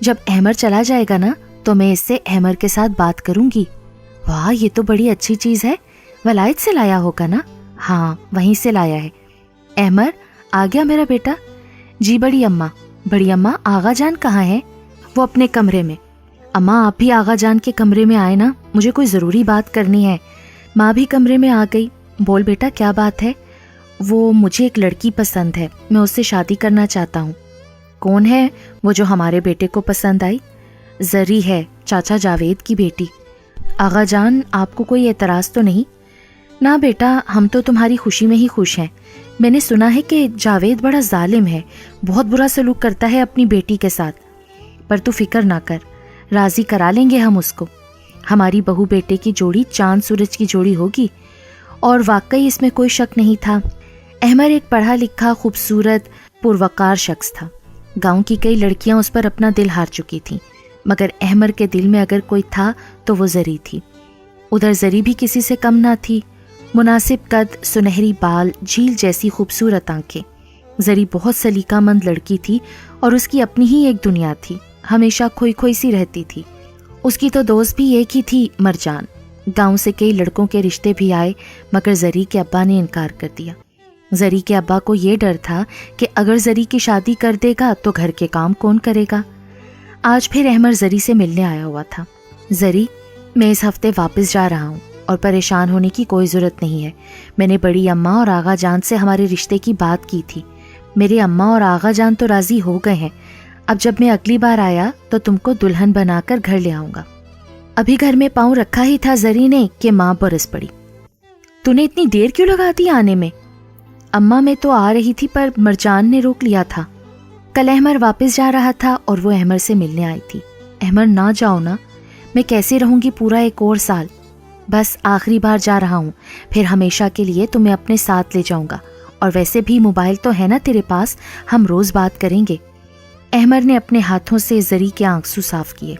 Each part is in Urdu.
جب احمر چلا جائے گا نا تو میں اس سے احمر کے ساتھ بات کروں گی۔ واہ، یہ تو بڑی اچھی چیز ہے، ولایت سے لایا ہوگا نا؟ ہاں، وہیں سے لایا ہے۔ احمر آ گیا میرا بیٹا؟ جی بڑی اماں۔ بڑی اماں، آغا جان کہاں ہے؟ وہ اپنے کمرے میں۔ اماں آپ بھی آغا جان کے کمرے میں آئے نا، مجھے کوئی ضروری بات کرنی ہے۔ ماں بھی کمرے میں آ گئی۔ بول بیٹا کیا بات ہے؟ وہ مجھے ایک لڑکی پسند ہے، میں اس سے شادی کرنا چاہتا ہوں۔ کون ہے وہ جو ہمارے بیٹے کو پسند آئی؟ زری ہے، چاچا جاوید کی بیٹی۔ آغا جان آپ کو کوئی اعتراض تو نہیں؟ نہ بیٹا، ہم تو تمہاری خوشی میں ہی خوش ہیں۔ میں نے سنا ہے کہ جاوید بڑا ظالم ہے، بہت برا سلوک کرتا ہے اپنی بیٹی کے ساتھ، پر تو فکر نہ کر، راضی کرا لیں گے ہم اس کو۔ ہماری بہو بیٹے کی جوڑی چاند سورج کی جوڑی ہوگی۔ اور واقعی اس میں کوئی شک نہیں تھا، احمر ایک پڑھا لکھا، خوبصورت، پروقار شخص تھا۔ گاؤں کی کئی لڑکیاں اس پر اپنا دل ہار چکی تھیں، مگر احمر کے دل میں اگر کوئی تھا تو وہ زری تھی۔ ادھر زری بھی کسی سے کم نہ تھی، مناسب قد، سنہری بال، جھیل جیسی خوبصورت آنکھیں۔ زری بہت سلیقہ مند لڑکی تھی اور اس کی اپنی ہی ایک دنیا تھی، ہمیشہ کھوئی کھوئی سی رہتی تھی۔ اس کی تو دوست بھی ایک ہی تھی، مرجان۔ گاؤں سے کئی لڑکوں کے رشتے بھی آئے، مگر زری کے ابا نے انکار کر دیا۔ زری کے ابا کو یہ ڈر تھا کہ اگر زری کی شادی کر دے گا تو گھر کے کام کون کرے گا۔ آج پھر احمر زری سے ملنے آیا ہوا تھا۔ زری، میں اس ہفتے واپس جا رہا ہوں اور پریشان ہونے کی کوئی ضرورت نہیں ہے۔ میں نے بڑی اماں اور آغا جان سے ہمارے رشتے کی بات کی تھی، میرے اماں اور آغا جان تو راضی ہو گئے ہیں۔ اب جب میں اگلی بار آیا تو تم کو دلہن بنا کر گھر لے آؤں گا۔ ابھی گھر میں پاؤں رکھا ہی تھا زری نے کہ ماں برس پڑی۔ تو نے اتنی دیر کیوں لگا دی آنے میں؟ اماں میں تو آ رہی تھی پر مرجان نے روک لیا تھا۔ کل احمر واپس جا رہا تھا اور وہ احمر سے ملنے آئی تھی۔ احمر نہ جاؤ نا، میں کیسے رہوں گی پورا ایک اور سال؟ بس آخری بار جا رہا ہوں، پھر ہمیشہ کے لیے تمہیں اپنے ساتھ لے جاؤں گا، اور ویسے بھی موبائل تو ہے نا تیرے پاس، ہم روز بات کریں گے۔ احمر نے اپنے ہاتھوں سے زری کے آنسو صاف کیے۔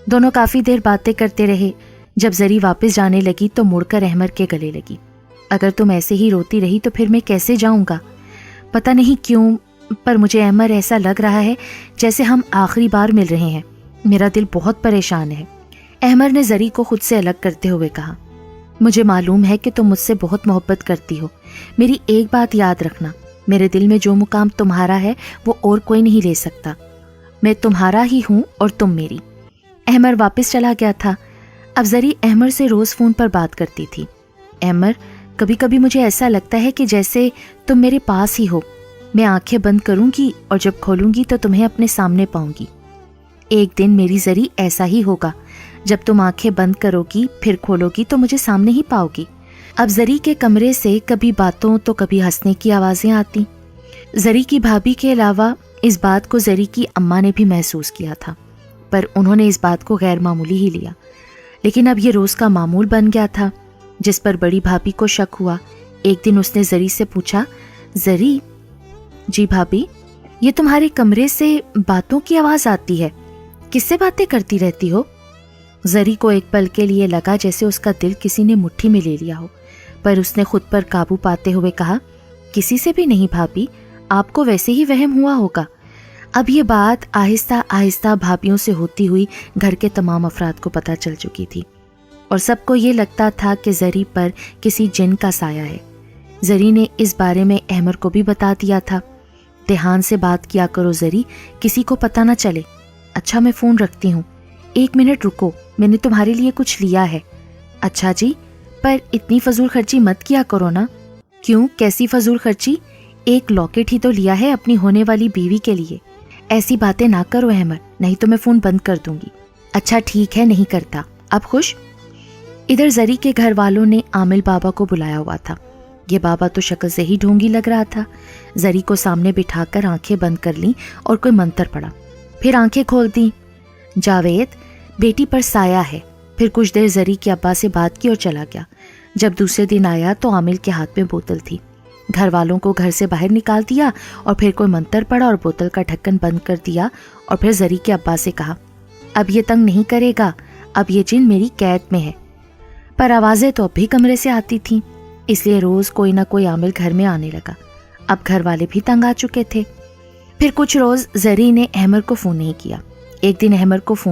دونوں کافی دیر باتیں کرتے رہے۔ جب زری واپس جانے لگی تو مڑ کر احمر کے گلے لگی۔ اگر تم ایسے ہی روتی رہی تو پھر میں کیسے جاؤں گا؟ پتہ نہیں کیوں، پر مجھے احمر ایسا لگ رہا ہے جیسے ہم آخری بار مل رہے ہیں۔ میرا دل بہت پریشان ہے۔ احمر نے زری کو خود سے الگ کرتے ہوئے کہا، مجھے معلوم ہے کہ تم مجھ سے بہت محبت کرتی ہو۔ میری ایک بات یاد رکھنا، میرے دل میں جو مقام تمہارا ہے وہ اور کوئی نہیں لے سکتا۔ میں تمہارا ہی ہوں اور تم میری۔ احمر واپس چلا گیا تھا۔ اب زری احمر سے روز فون پر بات کرتی تھی۔ احمر، کبھی کبھی مجھے ایسا لگتا ہے کہ جیسے تم میرے پاس ہی ہو۔ میں آنکھیں بند کروں گی اور جب کھولوں گی تو تمہیں اپنے سامنے پاؤں گی۔ ایک دن میری زری ایسا ہی ہوگا، جب تم آنکھیں بند کرو گی پھر کھولو گی تو مجھے سامنے ہی پاؤ گی۔ اب زری کے کمرے سے کبھی باتوں تو کبھی ہنسنے کی آوازیں آتی۔ زری کی بھابھی کے علاوہ اس بات کو زری کی اماں نے بھی محسوس کیا تھا، پر انہوں نے اس بات کو غیر معمولی ہی لیا۔ لیکن اب یہ روز کا معمول بن گیا تھا، جس پر بڑی بھابھی کو شک ہوا۔ ایک دن اس نے زری سے پوچھا، زری، جی بھابھی، یہ تمہارے کمرے سے باتوں کی آواز آتی ہے، کس سے باتیں کرتی رہتی ہو؟ زری کو ایک پل کے لیے لگا جیسے اس کا دل کسی نے مٹھی میں لے لیا ہو، پر اس نے خود پر قابو پاتے ہوئے کہا، کسی سے بھی نہیں بھابھی، آپ کو ویسے ہی وہم ہوا ہوگا۔ اب یہ بات آہستہ آہستہ بھابھیوں سے ہوتی ہوئی گھر کے تمام افراد کو پتہ چل چکی تھی، اور سب کو یہ لگتا تھا کہ زری پر کسی جن کا سایہ ہے۔ زری نے اس بارے میں احمر کو بھی بتا دیا تھا، دھیان سے بات کیا کرو زری، کسی کو پتہ نہ چلے۔ اچھا میں فون رکھتی ہوں، 1 منٹ رکو، میں نے تمہارے لیے کچھ لیا ہے۔ اچھا جی، پر اتنی فضول خرچی مت کیا کرو نا۔ کیوں، کیسی فضول خرچی؟ ایک لاکٹ ہی تو لیا ہے اپنی ہونے والی بیوی کے لیے۔ ایسی باتیں نہ کرو احمد، نہیں تو میں فون بند کر دوں گی۔ اچھا ٹھیک ہے، نہیں کرتا۔ اب خوش؟ ادھر زری کے گھر والوں نے عامل بابا کو بلایا ہوا تھا۔ یہ بابا تو شکل سے ہی ڈھونگی لگ رہا تھا۔ زری کو سامنے بٹھا کر آنکھیں بند کر لیں اور کوئی منتر پڑا، پھر آنکھیں کھول دیں۔ جاوید، بیٹی پر سایہ ہے۔ پھر کچھ دیر زری کے ابا سے بات کی اور چلا گیا۔ جب دوسرے دن آیا تو عامل کے ہاتھ میں بوتل تھی۔ گھر والوں کو گھر سے باہر نکال دیا اور پھر کوئی منتر پڑا اور بوتل کا ڈھکن بند کر دیا، اور پھر زری کے ابا سے کہا، اب یہ تنگ نہیں کرے گا، اب یہ جن میری قید میں ہے۔ پر آوازیں تو اب بھی کمرے سے آتی تھیں، اس لیے روز کوئی نہ کوئی عامل گھر میں آنے لگا۔ اب گھر والے بھی تنگ آ چکے تھے۔ پھر کچھ روز زری نے احمر کو فون نہیں کیا۔ ایک دن احمد کو فون